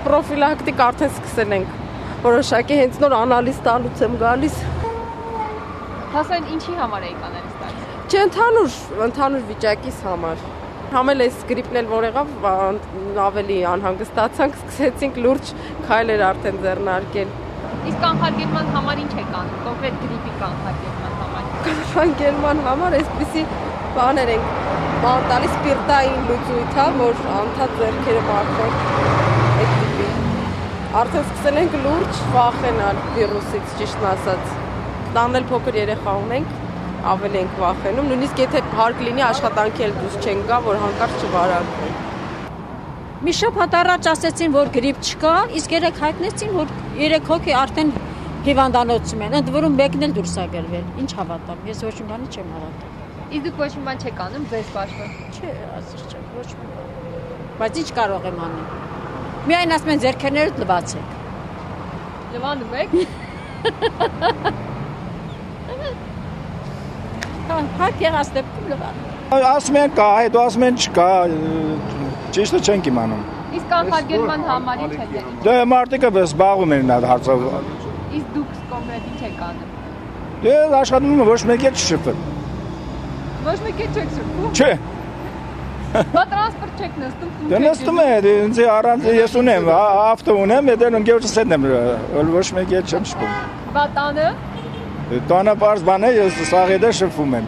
պրոֆիլակտիկ արդեն սկսել ենք որոշակի հենց նոր անալիզ տալուց եմ գալիս։ Հասան ինչի համար էիք անալիզ տալիս։ Չէ, ընդհանուր վիճակիս համար։ Համել այս գրիպն էլ որ եղավ, ավելի անհանգստացանք, սկսեցինք լուրջ քայլեր արդեն ձեռնարկել։ Իսկ կանխարգելման համար ինչ եք անում, կոնկրետ գրիպի կանխարգելման համար։ Կանխարգելման համար այսպիսի բաներ ենք տալիս սպիրտային լուծույթ, որ անդադ ձեռքերը մաքրենք այդ տիպի։ Արդեն սկսել ենք լուրջ վախենալ վիրուսից, ճիշտն ասած։ Տանել փոքր երեխա ունենք, ավելի ենք վախենում, նույնիսկ եթե հարկ լինի աշխատանքի էլ դուրս չենք գա, որ հանկարծ չվարակվի։ Մի շաբաթ առաջ ասեցին, որ գրիպ չկա, իսկ երեք հայտնեցին, որ 3 հոգի արդեն հիվանդանոցում են, ընդ որում մեկն էլ դուրս է գրվել։ Ինչ հավատամ, ես ոչ մի բանի չեմ հավատում։ Իսկ դուք ոչ մի բան չեք անում, ձեզ բաշխը։ Չէ, ասես չէ, ոչ մի բան։ Բայց ինչ կարող եմ անել։ Միայն ասում են ձեռքերներդ լվացեք։ Լվանում եք։ Հարկ եղած դեպքում լվանում։ Ասում են կա, հետո ասում են չկա, ճիշտը չենք իմանում։ Իսկ կանխարգելման համար ինչ եք անում։ Դե մարդիկը զբաղվում են այդ հարցով։ Իսկ դուք կոնկրետ ինչ եք անում։ Դե աշխատում եմ ոչ մեկ էլ չշփվել։ Ոչ մեկ էլ չեք շփվում։ Չէ։ Բա տրանսպորտ չեք նստում։ Դե նստում եմ, ինձ առանց ես ունեմ, ավտո ունեմ, դե ընկերոջս հետ եմ, ոչ մեկ էլ չեմ շփվում։ Բա տանը։ Տանը բարձ բան է, ես սաղ հետ շփվում եմ։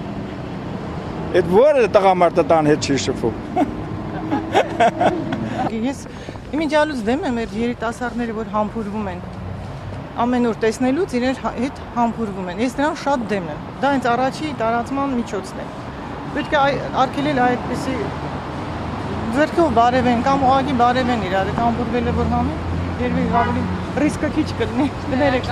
Այդ որը տղամարդը տան հետ չի շփվում։ Ես իմիջիալուց դեմ եմ այդ երիտասարդները, որ համբուրվում են։ Ամեն օր տեսնելուց իրենց հետ համբուրվում են։ Ես նրան շատ դեմ եմ։ Դա հենց առաջի տարածման միջոցն է։ Պետք է արգելել այդպիսի ձեռքով բարևեն կամ ուղղակի բարևեն իրար, այդ համբուրվելը որ հանում, երևի ավելի ռիսկը քիչ կլինի։ Դներեք։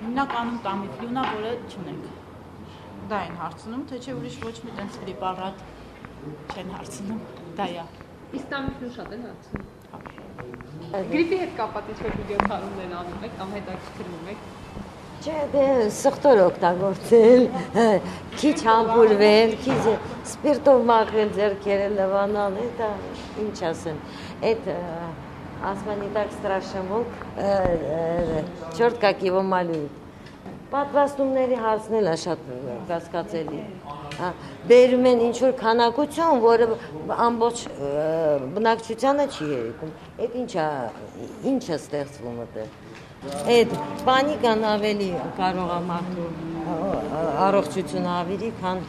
Հիմնականում տամիֆլյունա, որը չունենք։ Դա են հարցնում, թե չէ ուրիշ ոչ մի տենց պրեպարատ չեն հարցնում։ Դա է։ Իսկ տամիֆլյուն շատ են հարցնում։ Գրիպի հետ կապված ինչ-որ վիդեոքարումներ են անում եք կամ հետաքրքրվում եք։ Չէ, դե սխտոր օգտագործել, քիչ համբուրվել, քիչ սպիրտով մաքրել ձեռքերը լվանալ, դա ինչ ասեմ, այդ ասма не так страшно мог, черт как его малюют. Պատվաստումների հարցն էլ է շատ կասկածելի։ Բերում են ինչ-որ քանակություն, որը ամբողջ բնակչությանը չի երիկում։ Այդ ինչա ստեղծվում է։ Այդ պանիկան ավելի կարող է մարդու առողջությունը ավելի, քան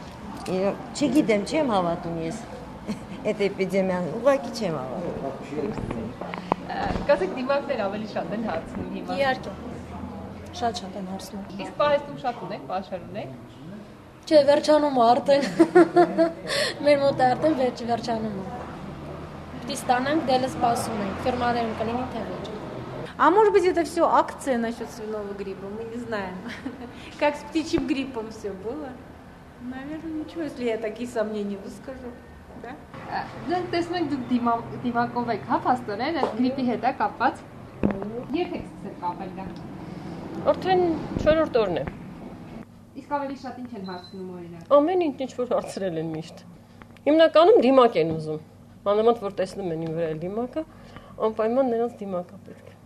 չգիտեմ, չեմ հավատում ես այդ էպիդեմիան, ուղղակի չեմ հավատում։ Կասեք դիմակներ ավելի շատ են հարցնում հիմա։ Իհարկե։ Շատ են հարցնում։ Իսկ պահեստում շատ ունեք, պաշար ունեք։ Չէ, վերջանում է արդեն։ Մեր մոտ արդեն վերջանում է։ Պիտի ստանանք, դելը սպասում ենք, ֆիրմաներում կլինի թե ոչ։ А может быть, это все акция насчет свиного гриппа, мы не знаем. Как с птичьим гриппом все было. Наверное, ничего, если я такие сомнения выскажу. Да? Դուք տեսնում եք դուք դիմակով եք, հա, փաստորեն, այդ գրիպի հետ է կապված։ Երբ եք սկսել կապել դա։ Արդեն 4-րդ օրն է։ Իսկ ավելի շատ ինչ են հարցնում օրինակ։ Ամեն ինչ որ հարցրել են միշտ։ Հիմնականում դիմակ են ուզում։ Մանավանդ որ տեսնում են իմ վրա դիմակը, անպայման նրանց դիմակա պետք է։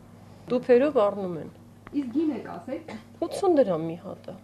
Տուփերով առնում են։ Իսկ գին եք ասեք։ 80 դրամ մի հատը։